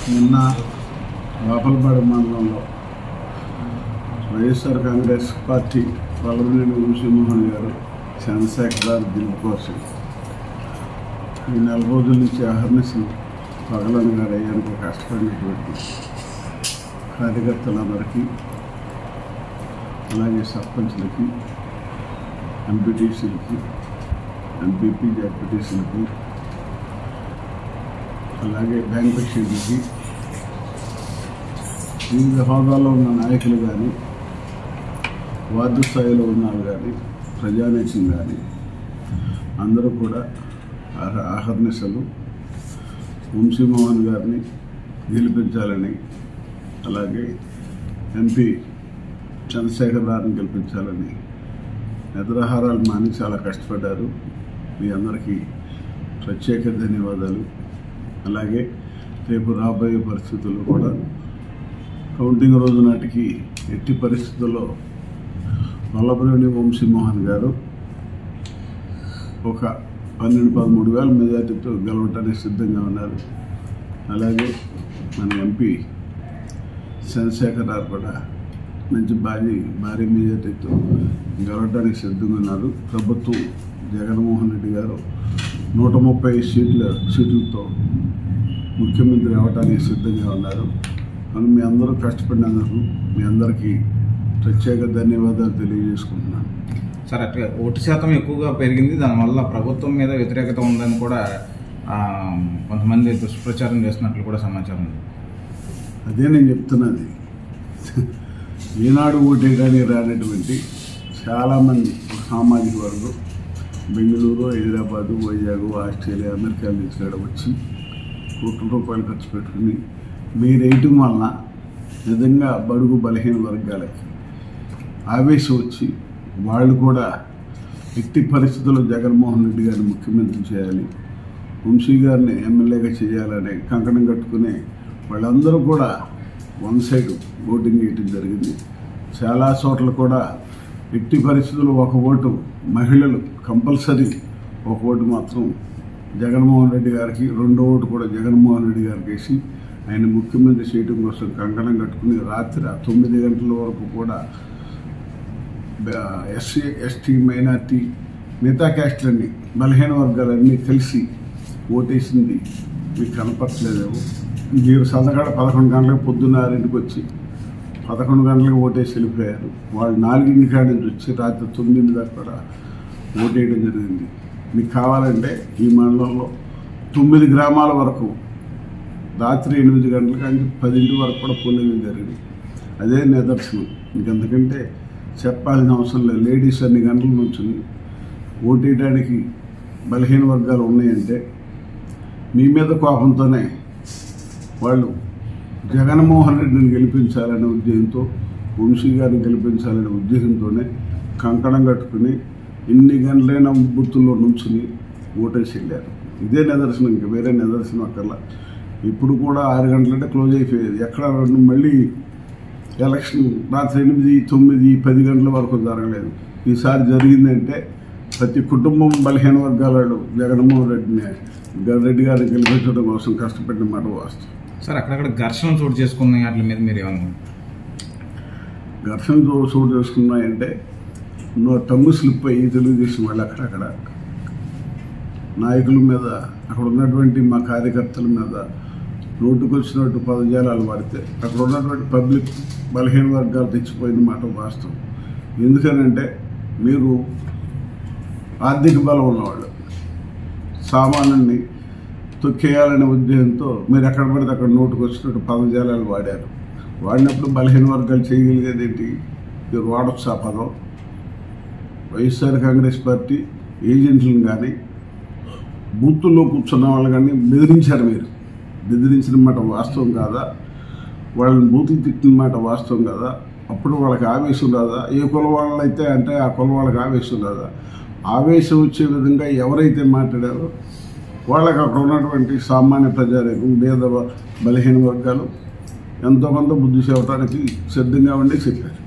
నిన్న బాపలపాడు మండలంలో వైఎస్ఆర్ కాంగ్రెస్ పార్టీ వల్లభనేని వంశీమోహన్ గారు చంద్రశేఖర్ గెలుపు కోసం ఈ 4 రోజుల నుంచి అహర్నిశలు పగలని గారు అయ్యానికి కష్టపడినటువంటి కార్యకర్తలందరికీ, అలాగే సర్పంచ్లకి, ఎంపీటీసీలకి, ఎంపీపీ జడ్పీటీసీలకి, అలాగే బ్యాంక్ ప్రెసిడెంట్లకి, వివిధ హోదాలో ఉన్న నాయకులు కానీ, వార్డు స్థాయిలో ఉన్నారు కానీ, ప్రజానేకం కానీ అందరూ కూడా అహర్నిశలు వంశీమోహన్ గారిని గెలిపించాలని, అలాగే ఎంపీ చంద్రశేఖర్ గారిని గెలిపించాలని నిద్రాహారాలు మాని చాలా కష్టపడ్డారు. మీ అందరికీ ప్రత్యేక ధన్యవాదాలు. అలాగే రేపు రాబోయే పరిస్థితుల్లో కూడా కౌంటింగ్ రోజు నాటికి ఎట్టి పరిస్థితుల్లో వల్లభనేని వంశీమోహన్ గారు ఒక 12-13 వేల మెజార్టీతో గెలవటానికి సిద్ధంగా ఉన్నారు. అలాగే మన ఎంపీ చంద్రశేఖర్ గారు కూడా మంచి భారీ మెజార్టీతో గెలవడానికి సిద్ధంగా ఉన్నారు. ప్రభుత్వం జగన్మోహన్ రెడ్డి గారు 130 సీట్లతో ముఖ్యమంత్రి అవడానికి సిద్ధంగా ఉన్నారు. అని మీ అందరూ కష్టపడినందుకు మీ అందరికీ ప్రత్యేక ధన్యవాదాలు తెలియజేసుకుంటున్నాను. సార్, అట్లా ఓటు శాతం ఎక్కువగా పెరిగింది, దానివల్ల ప్రభుత్వం మీద వ్యతిరేకత ఉందని కూడా కొంతమంది దుష్ప్రచారం చేస్తున్నట్లు కూడా సమాచారం ఉంది. అదే నేను చెప్తున్నది. ఈనాడు ఓటేయడానికి రానటువంటి చాలామంది సామాజిక వర్గం బెంగళూరు, హైదరాబాదు, వైజాగ్, ఆస్ట్రేలియా, అమెరికా నుంచి ఇక్కడ వచ్చి కోట్ల రూపాయలు ఖర్చు పెట్టుకుని మీరు వేయటం వలన నిజంగా బడుగు బలహీన వర్గాలకి ఆవేశం వచ్చి వాళ్ళు కూడా ఎట్టి పరిస్థితుల్లో జగన్మోహన్ రెడ్డి గారిని ముఖ్యమంత్రి చేయాలి, వంశీ గారిని ఎమ్మెల్యేగా చేయాలని కంకణం కట్టుకుని వాళ్ళందరూ కూడా వన్ సైడ్ ఓటింగ్ వేయటం జరిగింది. చాలా చోట్ల కూడా ఎట్టి పరిస్థితుల్లో ఒక ఓటు మహిళలు కంపల్సరీ, ఒక ఓటు మాత్రం జగన్మోహన్ రెడ్డి గారికి, 2వ ఓటు కూడా జగన్మోహన్ రెడ్డి గారికి వేసి ఆయన ముఖ్యమంత్రి చేయడం కోసం కంకణం కట్టుకుని రాత్రి 9 గంటల వరకు కూడా ఎస్సీ, ఎస్టీ, మైనార్టీ, మిగతా క్యాస్ట్లన్నీ, బలహీన వర్గాలన్నీ కలిసి ఓటేసింది మీకు కనపట్లేదేమో. మీరు సదగడ 11 గంటలకు పొద్దున్న 6ంటికి వచ్చి 11 గంటలకు ఓటేసి వెళ్ళిపోయారు. వాళ్ళు 4 కాడ నుంచి వచ్చి రాత్రి 9 దాకా కూడా ఓటేయడం జరిగింది. మీకు కావాలంటే ఈ మండలంలో 9 గ్రామాల వరకు రాత్రి 8 గంటల కానీ 10 వరకు కూడా పోలింగ్ జరిగింది. అదే నిదర్శనం. ఇంకంతకంటే చెప్పాల్సిన అవసరం లేదు. లేడీస్ అన్ని గంటల నుంచి ఓటేయడానికి బలహీన వర్గాలు ఉన్నాయంటే మీ మీద కోపంతోనే వాళ్ళు జగన్మోహన్ రెడ్డిని గెలిపించాలనే ఉద్దేశంతో, వంశీ గారిని గెలిపించాలనే ఉద్దేశంతోనే కంకణం కట్టుకుని ఇన్ని గంటలైన బూతుల్లో నుంచుని ఓటేసి వెళ్ళారు. ఇదే నిదర్శనం, ఇంకా వేరే నిదర్శనం అక్కర్లా. ఇప్పుడు కూడా 6 గంటలంటే క్లోజ్ అయిపోయేది. ఎక్కడ మళ్ళీ ఎలక్షన్ రాత్రి 8, 9, 10 గంటల వరకు జరగలేదు. ఈసారి జరిగిందంటే ప్రతి కుటుంబం బలహీన వర్గాల జగన్మోహన్ రెడ్డి గారిని గెలిపించడం కోసం కష్టపడిన మాట వాస్తవం. సార్, అక్కడక్కడ ఘర్షణ చోటు చేసుకున్నాయి, వాటి మీద మీరు ఏమన్నా? ఘర్షణ చోటు చేసుకున్నాయంటే టంగు స్లిప్ అయ్యి తెలుగుదేశం వాళ్ళు అక్కడక్కడ నాయకుల మీద, అక్కడ ఉన్నటువంటి మా కార్యకర్తల మీద నోటుకొచ్చినట్టు పదజాలాలు వాడితే అక్కడ ఉన్నటువంటి పబ్లిక్ బలహీన వర్గాలు తెచ్చిపోయిన మాట వాస్తవం. ఎందుకనంటే మీరు ఆర్థిక బలం ఉన్నవాళ్ళు సామాన్యుని తొక్కేయాలనే ఉద్దేశంతో మీరు ఎక్కడ పడితే అక్కడ నోటుకొచ్చినట్టు పదజాలాలు వాడారు. వాడినప్పుడు బలహీన వర్గాలు చేయగలిగేది ఏంటి? మీరు వాడొచ్చు ఆ పదం. వైఎస్ఆర్ కాంగ్రెస్ పార్టీ ఏజెంట్లను కానీ, బూతుల్లో కూర్చున్న వాళ్ళు కానీ బెదిరించారు. మీరు బెదిరించిన మాట వాస్తవం కాదా? వాళ్ళని బూతులు తిట్టిన మాట వాస్తవం కాదా? అప్పుడు వాళ్ళకి ఆవేశం రాదా? ఏ కుల వాళ్ళైతే అంటే ఆ కుల వాళ్ళకి ఆవేశం రాదా? ఆవేశం వచ్చే విధంగా ఎవరైతే మాట్లాడారో వాళ్ళకి అక్కడ ఉన్నటువంటి సామాన్య ప్రజానికం, పేద బలహీన వర్గాలు ఎంతో కొంత బుద్ధి చెప్పడానికి సిద్ధంగా ఉండి చెప్పారు.